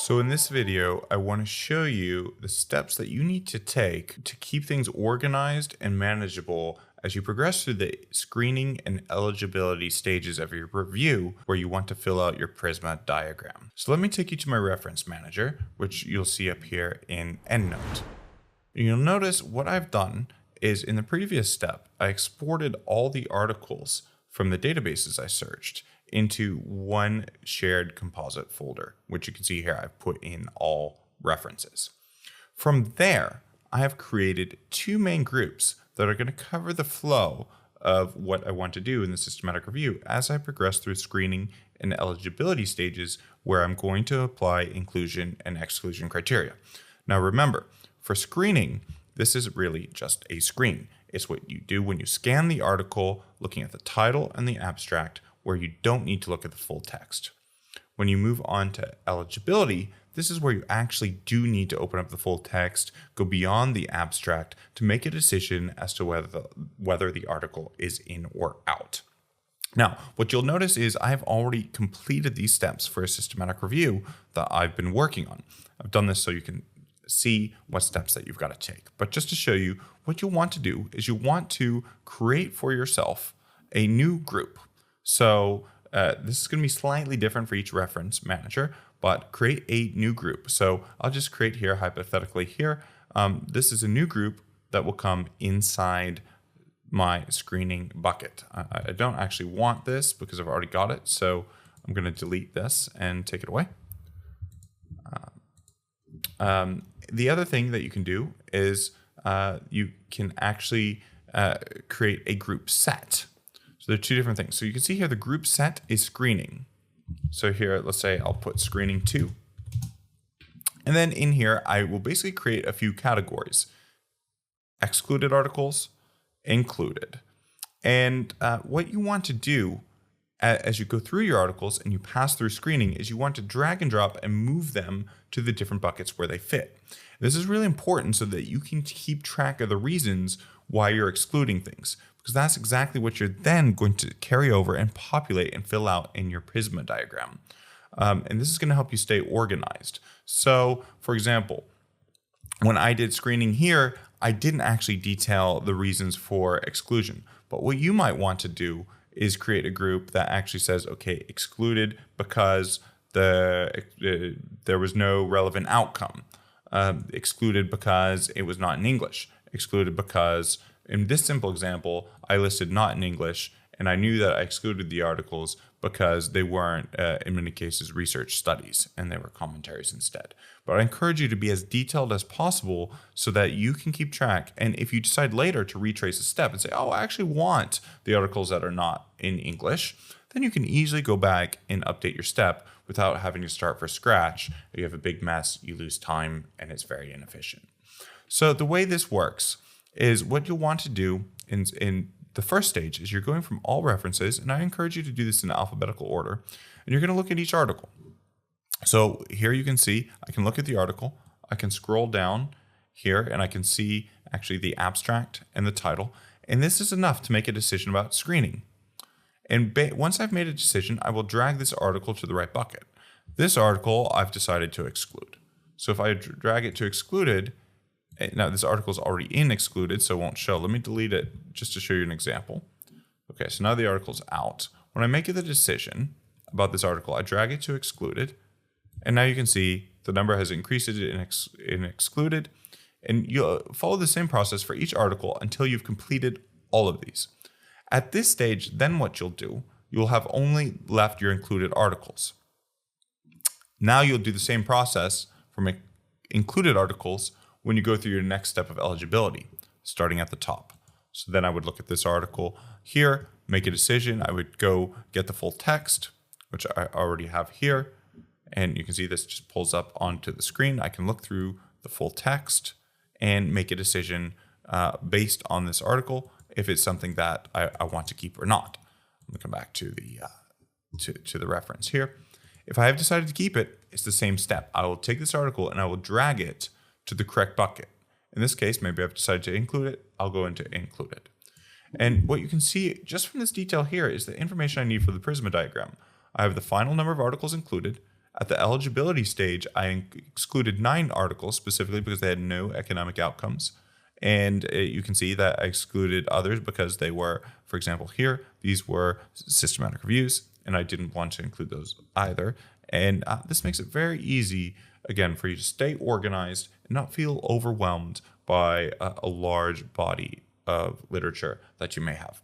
So in this video, I want to show you the steps that you need to take to keep things organized and manageable as you progress through the screening and eligibility stages of your review where you want to fill out your Prisma diagram. So let me take you to my reference manager, which you'll see up here in EndNote. You'll notice what I've done is in the previous step, I exported all the articles from the databases I searched into one shared composite folder, which you can see here I've put in all references. From there, I have created two main groups that are going to cover the flow of what I want to do in the systematic review as I progress through screening and eligibility stages where I'm going to apply inclusion and exclusion criteria. Now remember, for screening, this is really just a screen. It's what you do when you scan the article, looking at the title and the abstract, where you don't need to look at the full text. When you move on to eligibility, this is where you actually do need to open up the full text, go beyond the abstract to make a decision as to whether the article is in or out. Now, what you'll notice is I've already completed these steps for a systematic review that I've been working on. I've done this so you can see what steps that you've got to take. But just to show you, what you'll want to do is you want to create for yourself a new group. So this is going to be slightly different for each reference manager, but create a new group. So I'll just create here, hypothetically here. This is a new group that will come inside my screening bucket. I don't actually want this because I've already got it. So I'm going to delete this and take it away. The other thing that you can do is you can actually create a group set. So there are two different things. So you can see here the group set is screening. So here, let's say I'll put screening 2. And then in here, I will basically create a few categories. Excluded articles, included. And what you want to do as you go through your articles and you pass through screening is you want to drag and drop and move them to the different buckets where they fit. This is really important so that you can keep track of the reasons why you're excluding things, because that's exactly what you're then going to carry over and populate and fill out in your Prisma diagram. And this is going to help you stay organized. So, for example, when I did screening here, I didn't actually detail the reasons for exclusion. But what you might want to do is create a group that actually says, okay, excluded because there was no relevant outcome. Excluded because it was not in English. Excluded because, in this simple example, I listed not in English, and I knew that I excluded the articles because they weren't, in many cases, research studies, and they were commentaries instead. But I encourage you to be as detailed as possible so that you can keep track. And if you decide later to retrace a step and say, oh, I actually want the articles that are not in English, then you can easily go back and update your step without having to start from scratch. You have a big mess, you lose time, and it's very inefficient. So the way this works is what you'll want to do in the first stage is you're going from all references, and I encourage you to do this in alphabetical order, and you're going to look at each article. So here you can see, I can look at the article, I can scroll down here, and I can see actually the abstract and the title, and this is enough to make a decision about screening. And once I've made a decision, I will drag this article to the right bucket. This article I've decided to exclude. So if I drag it to excluded, now this article is already in excluded, so it won't show. Let me delete it just to show you an example. Okay, so now the article's out. When I make the decision about this article, I drag it to excluded, and now you can see the number has increased in excluded, and you'll follow the same process for each article until you've completed all of these. At this stage, then what you'll do, you'll have only left your included articles. Now you'll do the same process for included articles when you go through your next step of eligibility, starting at the top. So then I would look at this article here, make a decision. I would go get the full text, which I already have here. And you can see this just pulls up onto the screen. I can look through the full text and make a decision based on this article if it's something that I want to keep or not. I'm gonna come back to the reference here. If I have decided to keep it, it's the same step. I will take this article and I will drag it to the correct bucket. In this case, maybe I've decided to include it. I'll go into included. And what you can see just from this detail here is the information I need for the Prisma diagram. I have the final number of articles included, At the eligibility stage, I excluded 9 articles specifically because they had no economic outcomes. And you can see that I excluded others because they were, for example, here, these were systematic reviews, and I didn't want to include those either. And this makes it very easy, again, for you to stay organized and not feel overwhelmed by a large body of literature that you may have.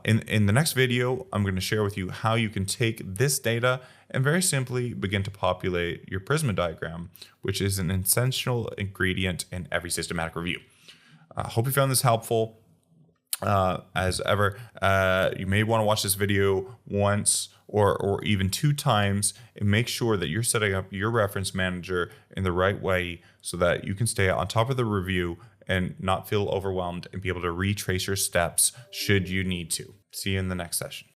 In the next video, I'm going to share with you how you can take this data and very simply begin to populate your Prisma diagram, which is an essential ingredient in every systematic review. Hope you found this helpful. As ever, you may want to watch this video once or even 2 times and make sure that you're setting up your reference manager in the right way so that you can stay on top of the review and not feel overwhelmed and be able to retrace your steps should you need to. See you in the next session.